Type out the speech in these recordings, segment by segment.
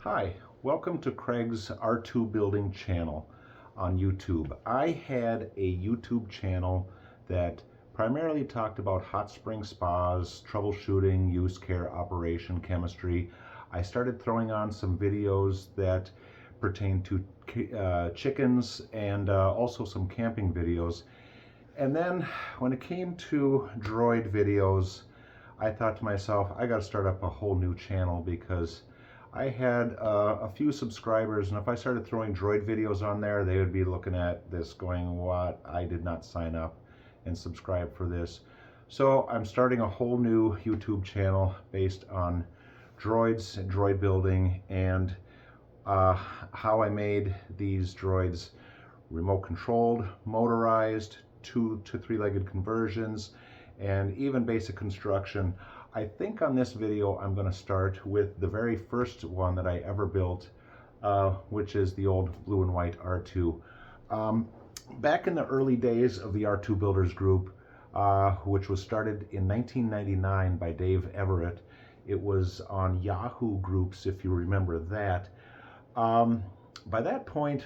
Hi, welcome to Craig's R2 Building channel on YouTube. I had a YouTube channel that primarily talked about hot spring spas, troubleshooting, use care, operation, chemistry. I started throwing on some videos that pertain to chickens and also some camping videos. And then when it came to droid videos, I thought to myself, I got to start up a whole new channel because I had a few subscribers, and if I started throwing droid videos on there, they would be looking at this going, what? I did not sign up and subscribe for this. So I'm starting a whole new YouTube channel based on droids and droid building and how I made these droids remote controlled, motorized, 2 to 3-legged conversions, and even basic construction. I think on this video I'm going to start with the very first one that I ever built, which is the old blue and white R2. Back in the early days of the R2 Builders Group, which was started in 1999 by Dave Everett, it was on Yahoo Groups, if you remember that. By that point,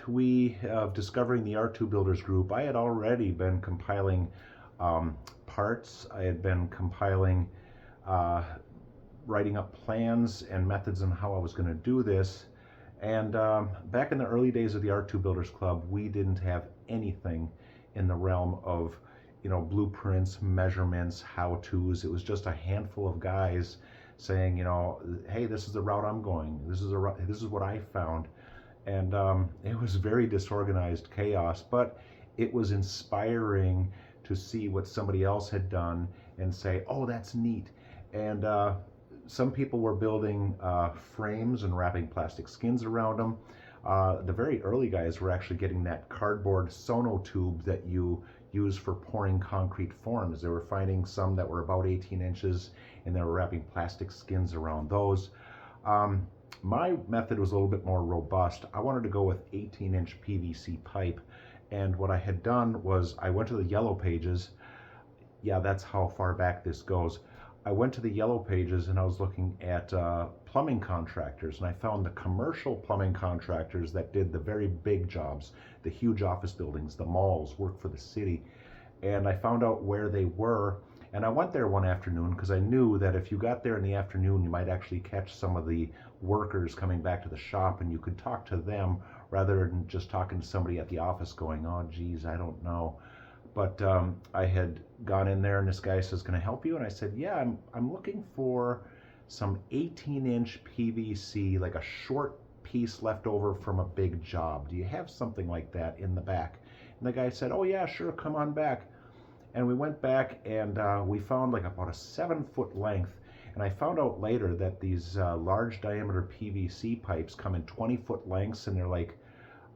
of discovering the R2 Builders Group, I had already been compiling parts. I had been compiling writing up plans and methods on how I was going to do this. And back in the early days of the R2 Builders Club, we didn't have anything in the realm of, blueprints, measurements, how-tos. It was just a handful of guys saying, hey, this is the route I'm going. This is what I found. And it was very disorganized chaos, but it was inspiring to see what somebody else had done and say, oh, that's neat. And some people were building frames and wrapping plastic skins around them. The very early guys were actually getting that cardboard sonotube that you use for pouring concrete forms. They were finding some that were about 18 inches, and they were wrapping plastic skins around those. My method was a little bit more robust. I wanted to go with 18-inch PVC pipe, and what I had done was I went to the yellow pages. Yeah, that's how far back this goes. I went to the yellow pages and I was looking at plumbing contractors, and I found the commercial plumbing contractors that did the very big jobs, the huge office buildings, the malls, work for the city. And I found out where they were, and I went there one afternoon because I knew that if you got there in the afternoon, you might actually catch some of the workers coming back to the shop, and you could talk to them rather than just talking to somebody at the office going, oh geez, I don't know. But I had gone in there, and this guy says, can I help you? And I said, yeah, I'm looking for some 18-inch PVC, like a short piece left over from a big job. Do you have something like that in the back? And the guy said, oh yeah, sure, come on back. And we went back, and we found like about a 7-foot length. And I found out later that these large diameter PVC pipes come in 20-foot lengths, and they're like,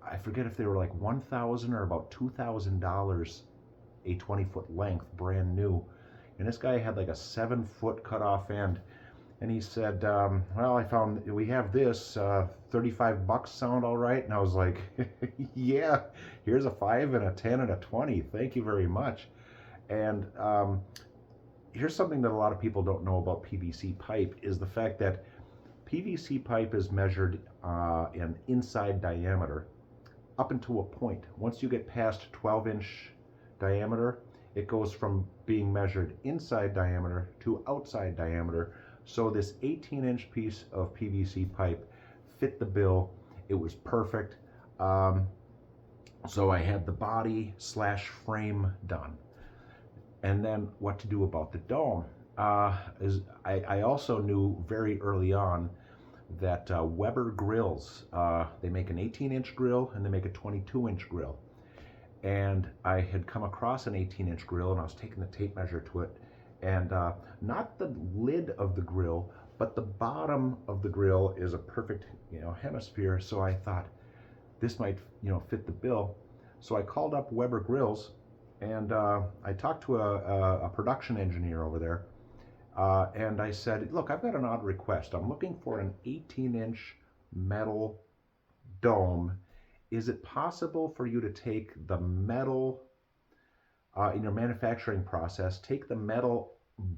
I forget if they were like $1,000 or about $2,000 a 20-foot length, brand new. And this guy had like a 7-foot cutoff end. And he said, well, I found we have this, 35 bucks sound all right? And I was like, yeah, here's a 5 and a 10 and a 20. Thank you very much. And here's something that a lot of people don't know about PVC pipe is the fact that PVC pipe is measured in inside diameter up until a point. Once you get past 12-inch diameter, it goes from being measured inside diameter to outside diameter. So this 18-inch piece of PVC pipe fit the bill. It was perfect. So I had the body / frame done. And then what to do about the dome. I also knew very early on that Weber grills, they make an 18-inch grill and they make a 22-inch grill. And I had come across an 18-inch grill, and I was taking the tape measure to it, and not the lid of the grill, but the bottom of the grill is a perfect, hemisphere. So I thought this might, fit the bill. So I called up Weber Grills, and I talked to a production engineer over there, and I said, look, I've got an odd request. I'm looking for an 18-inch metal dome. Is it possible for you to take the metal in your manufacturing process, take the metal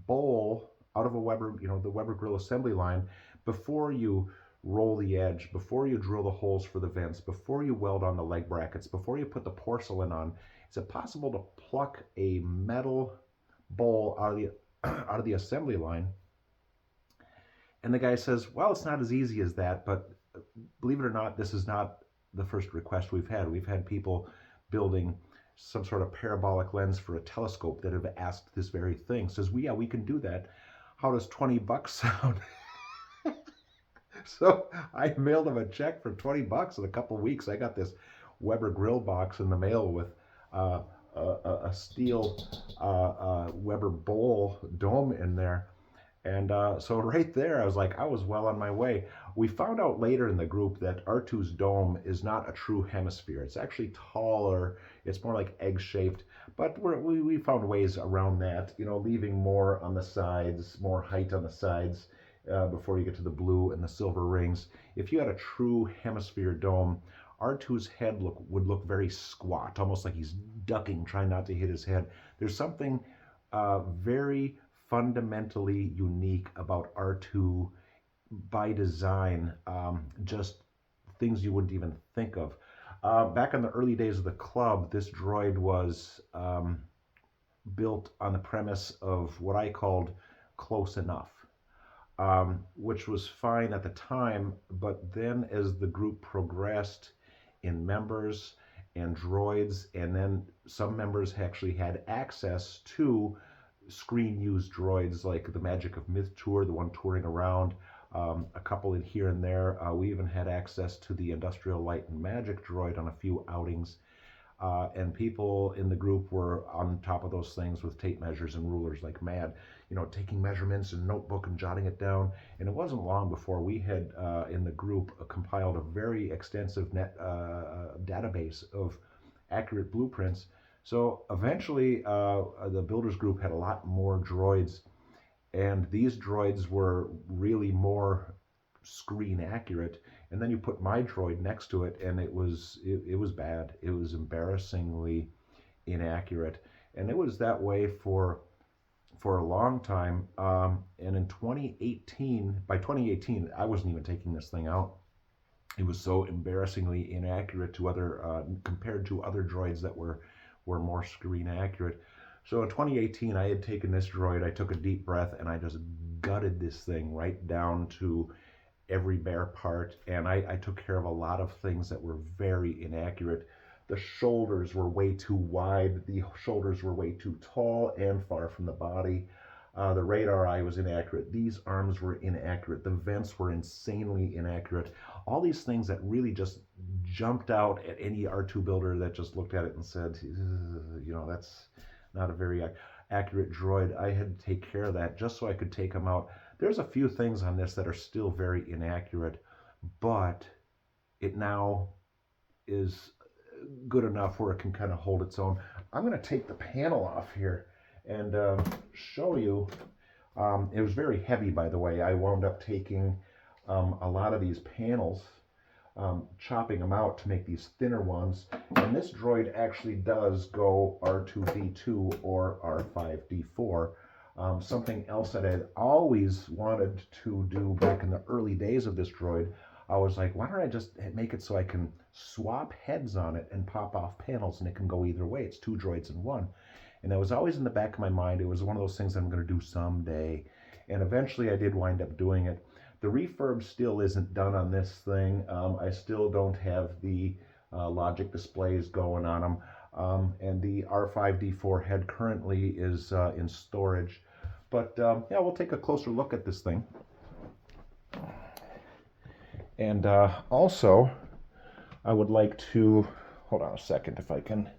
bowl out of a Weber, the Weber grill assembly line before you roll the edge, before you drill the holes for the vents, before you weld on the leg brackets, before you put the porcelain on, is it possible to pluck a metal bowl out of the assembly line? And the guy says, well, it's not as easy as that, but believe it or not, this is not the first request we've had. We've had people building some sort of parabolic lens for a telescope that have asked this very thing. Says, well, yeah, we can do that. How does $20 sound? So I mailed him a check for $20 in a couple of weeks. I got this Weber grill box in the mail with a steel Weber bowl dome in there. And so right there, I was like, I was well on my way. We found out later in the group that R2's dome is not a true hemisphere. It's actually taller. It's more like egg-shaped. But we found ways around that, you know, leaving more on the sides, more height on the sides before you get to the blue and the silver rings. If you had a true hemisphere dome, R2's head would look very squat, almost like he's ducking, trying not to hit his head. There's something very fundamentally unique about R2 by design, just things you wouldn't even think of. Back in the early days of the club, this droid was built on the premise of what I called close enough, which was fine at the time, but then as the group progressed in members and droids, and then some members actually had access to screen-used droids like the Magic of Myth tour, the one touring around, a couple in here and there. We even had access to the Industrial Light and Magic droid on a few outings. And people in the group were on top of those things with tape measures and rulers like mad, you know, taking measurements and notebook and jotting it down. And it wasn't long before we had, in the group, compiled a very extensive database of accurate blueprints. So eventually, the builders group had a lot more droids, and these droids were really more screen accurate. And then you put my droid next to it, and it was bad. It was embarrassingly inaccurate, and it was that way for a long time. And in 2018, by 2018, I wasn't even taking this thing out. It was so embarrassingly inaccurate to other compared to other droids that were more screen accurate. So in 2018, I had taken this droid, I took a deep breath, and I just gutted this thing right down to every bare part, and I took care of a lot of things that were very inaccurate. The shoulders were way too wide, the shoulders were way too tall and far from the body. The radar eye was inaccurate. These arms were inaccurate. The vents were insanely inaccurate. All these things that really just jumped out at any R2 builder that just looked at it and said, you know, that's not a very accurate droid. I had to take care of that just so I could take them out. There's a few things on this that are still very inaccurate, but it now is good enough where it can kind of hold its own. I'm going to take the panel off here and show you. It was very heavy, by the way. I wound up taking a lot of these panels, chopping them out to make these thinner ones. And this droid actually does go R2-D2 or R5-D4. Something else that I had always wanted to do back in the early days of this droid, I was like, why don't I just make it so I can swap heads on it and pop off panels, and it can go either way. It's two droids in one. And that was always in the back of my mind. It was one of those things I'm going to do someday. And eventually I did wind up doing it. The refurb still isn't done on this thing. I still don't have the logic displays going on them. And the R5-D4 head currently is in storage. But yeah, we'll take a closer look at this thing. And also, I would like to, hold on a second if I can.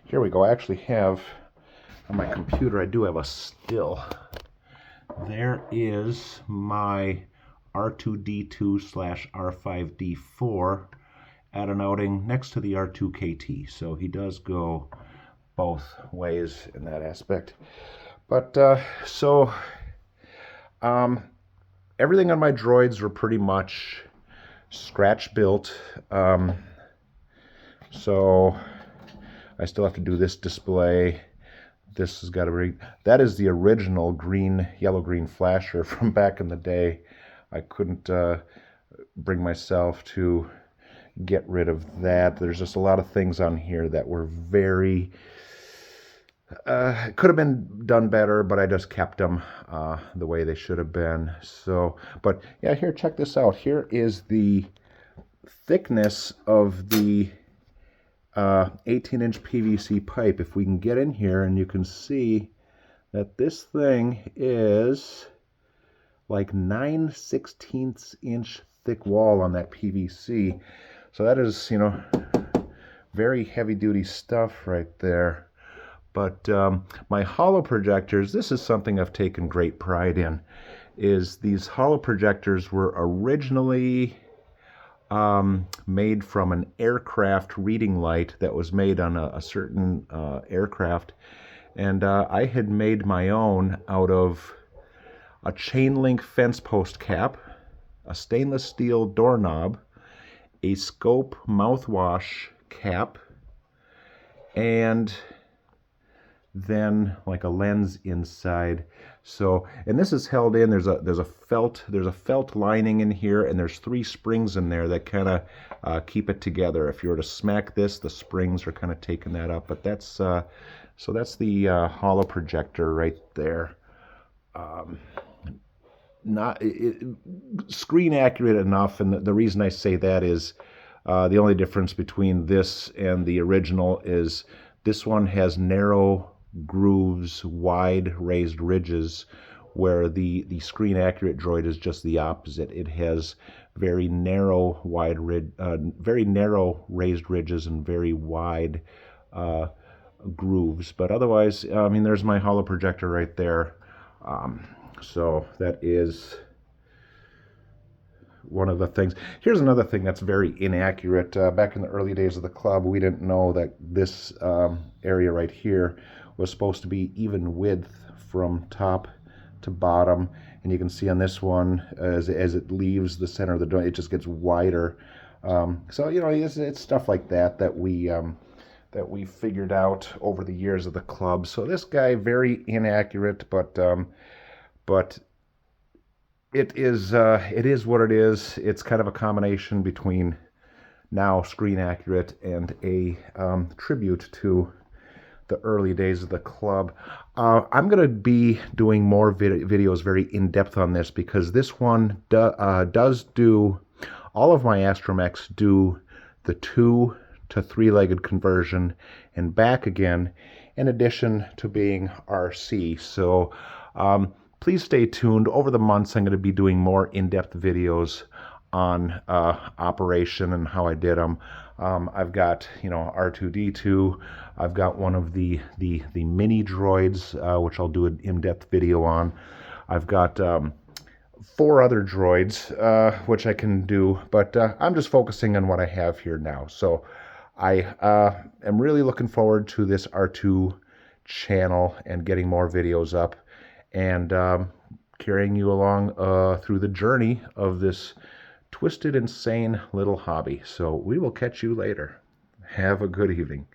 Here we go. I actually have, on my computer, I do have a still. There is my R2-D2 / R5-D4 at an outing next to the R2-KT. So he does go both ways in that aspect. But everything on my droids were pretty much scratch built. So I still have to do this display. This has got to be, that is the original green, yellow-green flasher from back in the day. I couldn't bring myself to get rid of that. There's just a lot of things on here that were very could have been done better, but I just kept them the way they should have been. So, but yeah, here, check this out. Here is the thickness of the 18-inch PVC pipe. If we can get in here, and you can see that this thing is like 9/16 inch thick wall on that PVC. So that is, you know, very heavy duty stuff right there. But my holo projectors, this is something I've taken great pride in, is these holo projectors were originally made from an aircraft reading light that was made on a certain aircraft. And I had made my own out of a chain link fence post cap, a stainless steel doorknob, a scope mouthwash cap, and then like a lens inside. So, and this is held in, there's a felt lining in here, and there's 3 springs in there that kind of keep it together. If you were to smack this, the springs are kind of taking that up. But that's so that's the holo projector right there. Not screen accurate enough, and the reason I say that is the only difference between this and the original is this one has narrow grooves, wide raised ridges, where the screen accurate droid is just the opposite. It has very narrow very narrow raised ridges and very wide grooves. But otherwise, I mean, there's my holo projector right there. So that is one of the things. Here's another thing that's very inaccurate. Back in the early days of the club, we didn't know that this area right here was supposed to be even width from top to bottom. And you can see on this one, as it leaves the center of the joint, it just gets wider. So, you know, it's stuff like that that we figured out over the years of the club. So this guy, very inaccurate, but it is what it is. It's kind of a combination between now screen accurate and a tribute to the early days of the club. I'm going to be doing more videos very in-depth on this, because this one does do, all of my Astromechs do the 2 to 3-legged conversion and back again, in addition to being RC. So please stay tuned. Over the months, I'm going to be doing more in-depth videos on operation and how I did them. I've got, you know, R2-D2. I've got one of the mini droids, which I'll do an in-depth video on. I've got 4 other droids, which I can do, but I'm just focusing on what I have here now. So I am really looking forward to this R2 channel and getting more videos up, and carrying you along through the journey of this twisted, insane little hobby. So we will catch you later. Have a good evening.